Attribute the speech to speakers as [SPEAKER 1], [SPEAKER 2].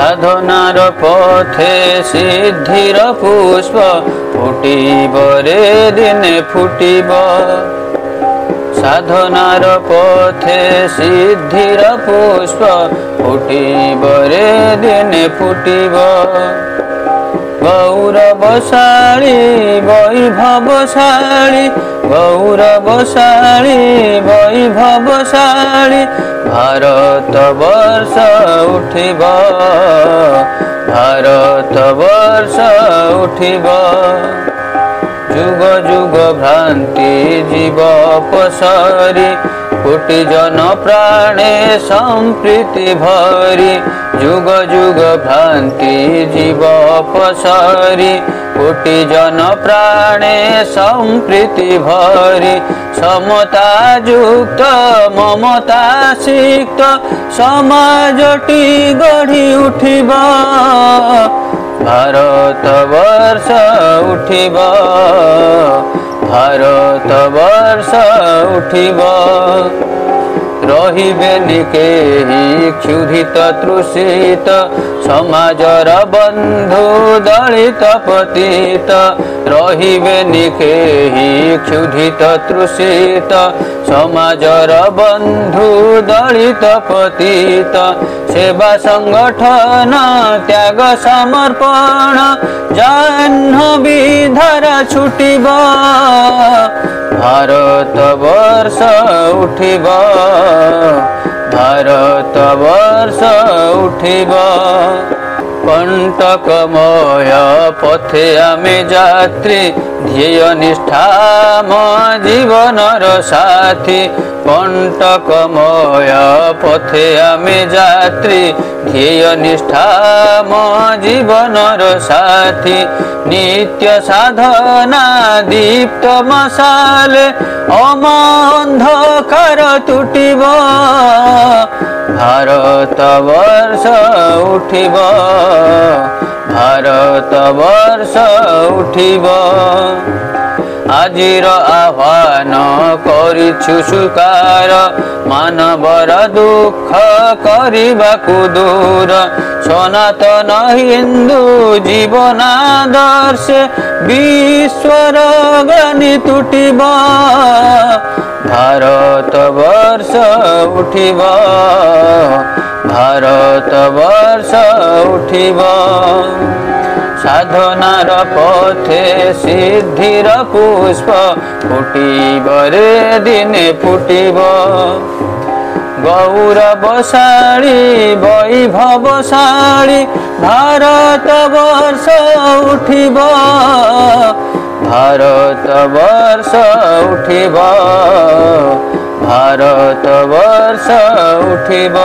[SPEAKER 1] साधनार पथे सिद्धिर पुष्प फुटिब रे दिने फुटिब साधनार पथे सिद्धिर पुष्प फुटिब रे दिने फुटिब गौरवशाली वैभवशाली गौरवशाली वैभवशाली भारत वर्ष उठिब भारत वर्ष उठिब जुग जुग भ्रांति जीव पसरी कोटि जन प्राणे संप्रीति भरी जुग जुग भ्रांति जीव पसरी कोटि जन प्राणे संप्रीति भरी समता युक्त ममता सिक्त समाजटी गढ़ी उठिब भारत वर्ष उठिब भारत वर्ष उठिब रहिबेनि केहि क्षुधित तृषित समाजर बंधु दलित पतित रहिबेनि केहि क्षुधित तृषित समाजर बंधु दलित पतित सेवा संगठन त्याग समर्पण जाह्नवी धारा छुटिब भारत वर्ष उठिब भारत वर्ष उठिब कंटकमय पथे आमे यात्री ध्येय निष्ठा म जीवनर साथी कंटकमय पथे आमे यात्री ध्येय निष्ठा म जीवनर साथी नित्य साधना दीप्त मशाले अम अंधकार तुटिब भारत वर्ष उठिब भारत वर्ष उठिब आजिर आह्वान करिछु स्वीकार मानवर दुख करिबाकु दूर सनातन हिंदू जीवनादर्श विश्वर ग्लानि तुटिब भारत वर्ष उठिब भारत वर्ष उठिब साधनार पथे सिद्धिर पुष्प फुटिब रे दिने फुटिब गौरवशाली वैभवशाली भारत वर्ष उठिब भारत वर्ष उठिब भारत वर्ष उठिब।